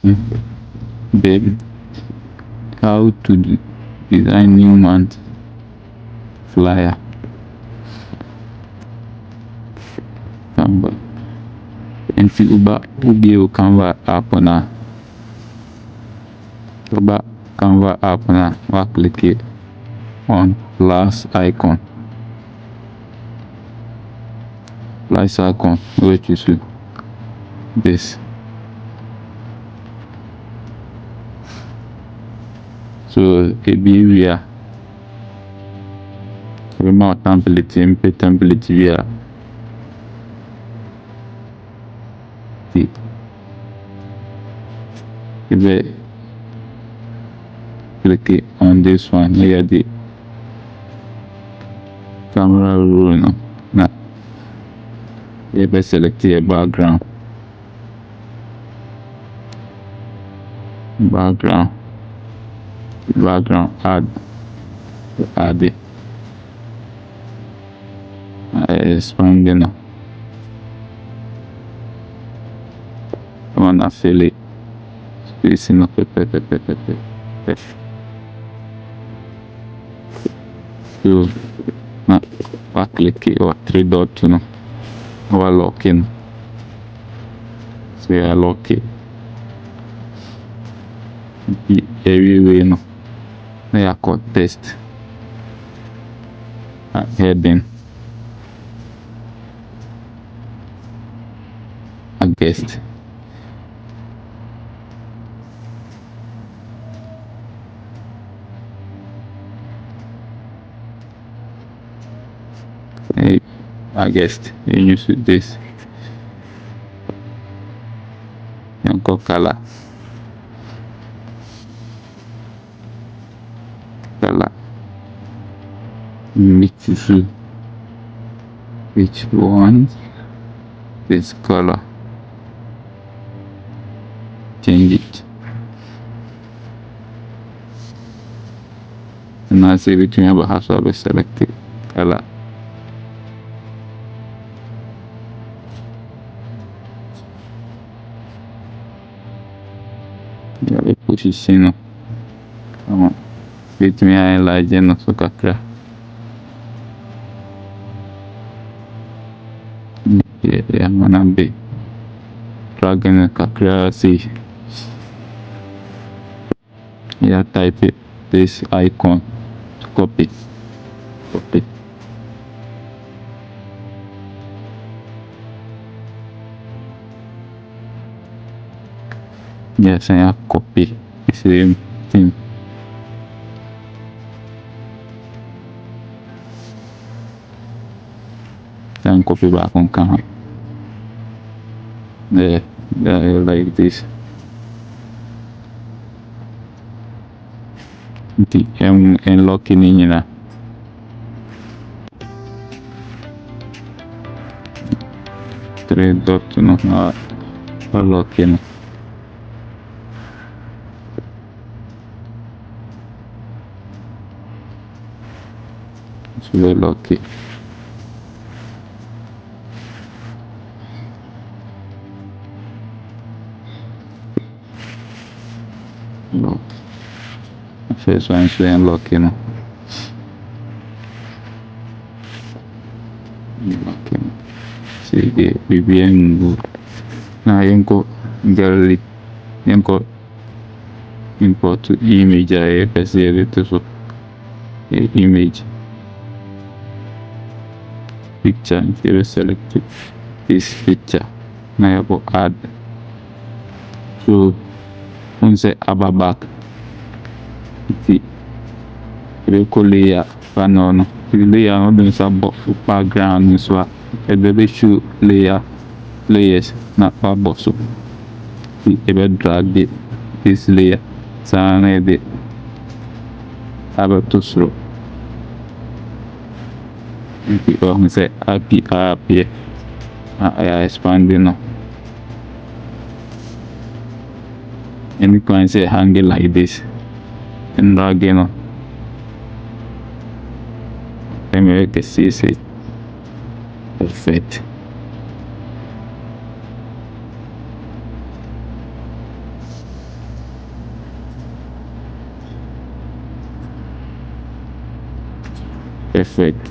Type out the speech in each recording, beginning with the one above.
Baby, how to design new month flyer. Canva. Nti wobie wo Canva app na woba Canva app na click on plus icon. Plus icon, we choose this. So ebi wia remove template mpe template wia the click on this one here, the camera roll no na you be select your background add it. Expanding now. I wanna fill it. Spacing up. So now click it or three dot no. Or lock in. So I lock it. Everywhere no. Now I cut text. Heading. A guest. I guessed you use this. And color which one this color, change it, and I say between about how to be selected color. Yeah, we position between highlight and so kakra. Yeah, mana be dragging kakra see. Yeah, type it this icon to copy. Yes, I have copy the same thing. Then copy back on Canva. Yeah, like this. And locking in na. Three dot no locking. So we lock it. Lock. First one is unlocking. Unlocking. See the BBM. Now you go gallery. You go import to image. I press it so image picture. You select this picture. Now you go add. So on say abba back. You go layer panel no. The layer no be about background so e be show layers na above so. You be drag this layer. So na e about to throw. You say happy I expanding now. And you can say hang it like this and drag it. Let me make it see it. Perfect. effect.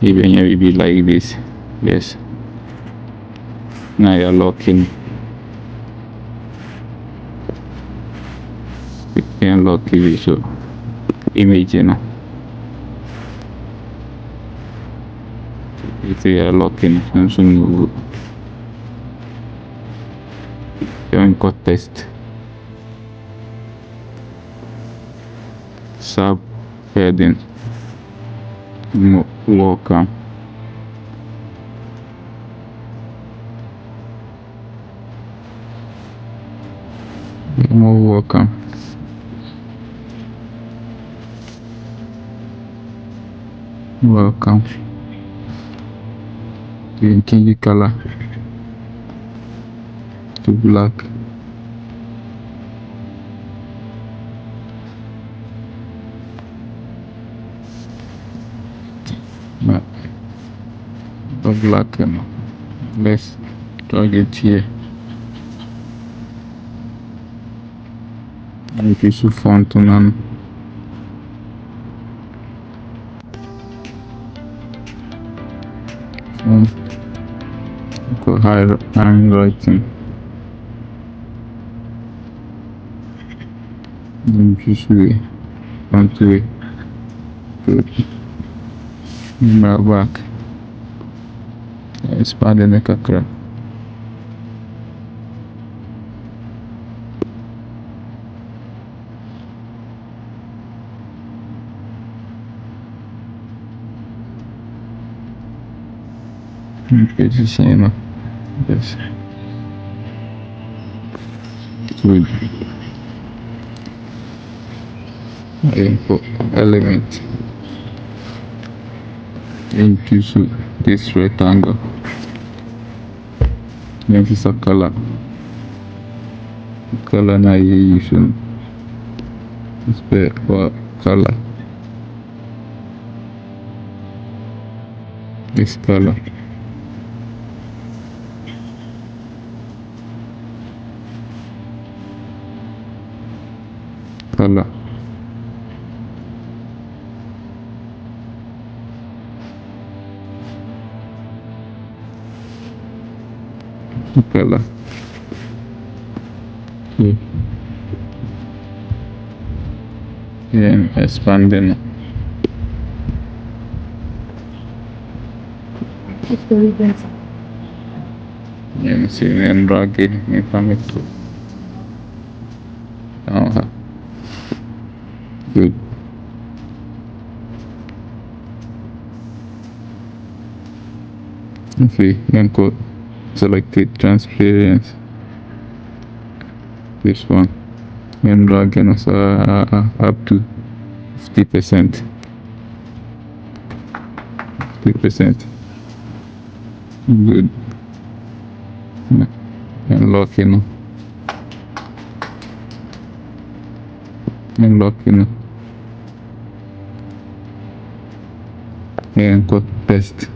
Even if it be like this, yes. Now you're locking. You can lock the visual image, If you are locking, and soon you can test sub heading welcome. More welcome. Welcome. You can change the color to black. But black, let's target here. And if you font on handwriting. Usually font way. Good. Back. Expand the kakra. Okay, just saying. Yes. Good. Input element into this rectangle. Then this a color. Color now you using. Spell for color. This color. Color. Color. Okay. Then expanding. Then see and drag it from it to. Good. Okay, then go select it transparent. This one. And drag up to 50%. 50%. Good. And lock in. And lock in. And go paste.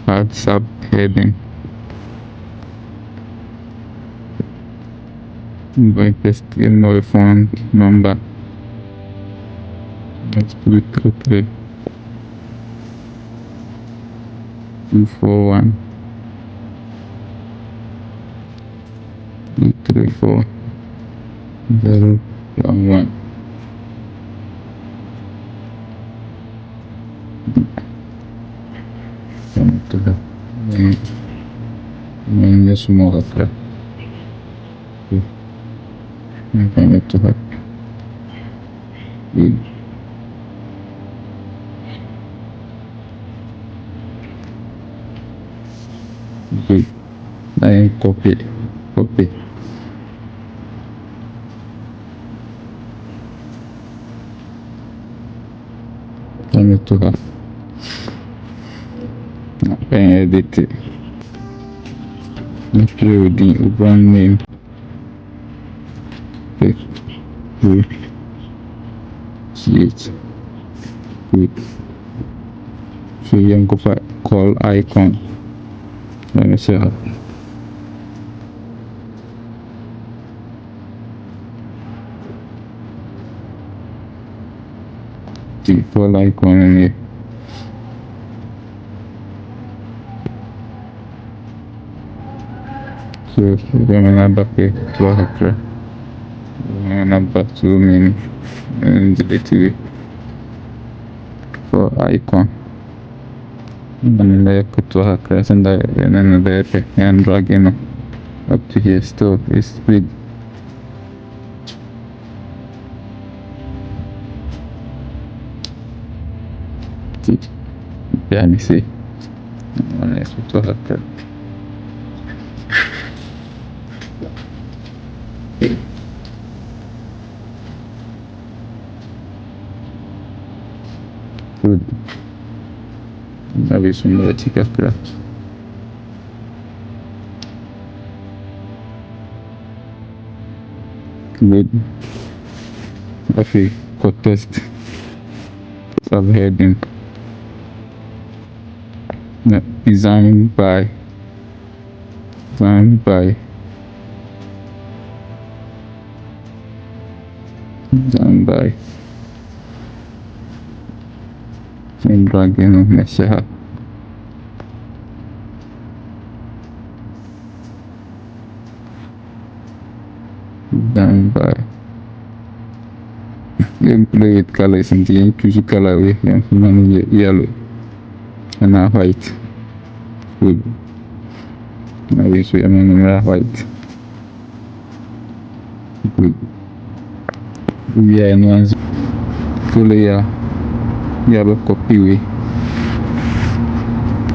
Add subheading. I'm going to paste in my phone number. Let's put it 241 234 011. Ito lang. Ngayon niya sumukat ka. Okay. Ngayon ito ka. Good. Good. Ngayon copy. Copy. Ngayon ito ka. Then edit it. Including the brand name. Create. So yung ko pa call icon. Let me see. The call icon ini. So jangan nambah ke keluar ke. Jangan nambah zoom in and delete for icon. And keluar ke sendiri and then and drag in up to here. Still is big. Yani sih. Mana keluar ke. Good. Habis semua cakap keras. Good. Tapi kau test subheading. Designed by and dragon nasihat done by employee color something choose color with yellow and white good now we see white good yeah and fully ya be copy we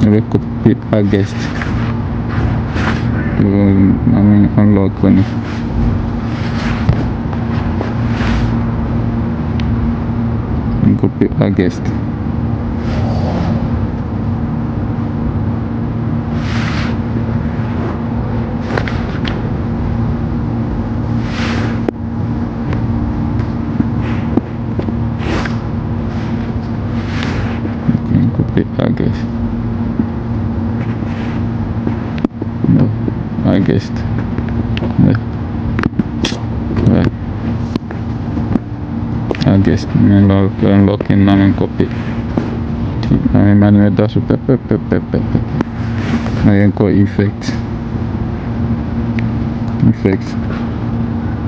ya be copy August unlock one copy August August no August no right August unlocking namin copy namin manual dash ngayon ko effect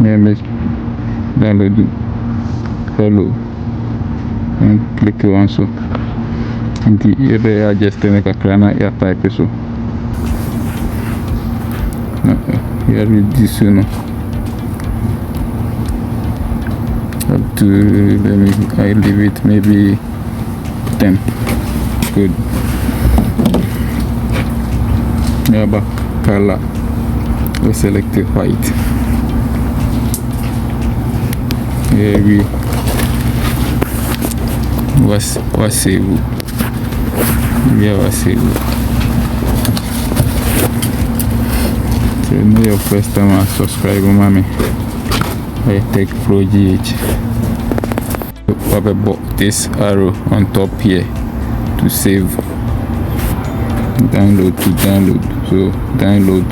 ngayon download follow and click once nanti dia adjust dengan kerana ya type so here this no up to let me I leave it maybe 10 good ya bah color we select white here we was save yeah was save so know your first time subscribe mommy I take Pro GH Papa bought this arrow on top here to save download so download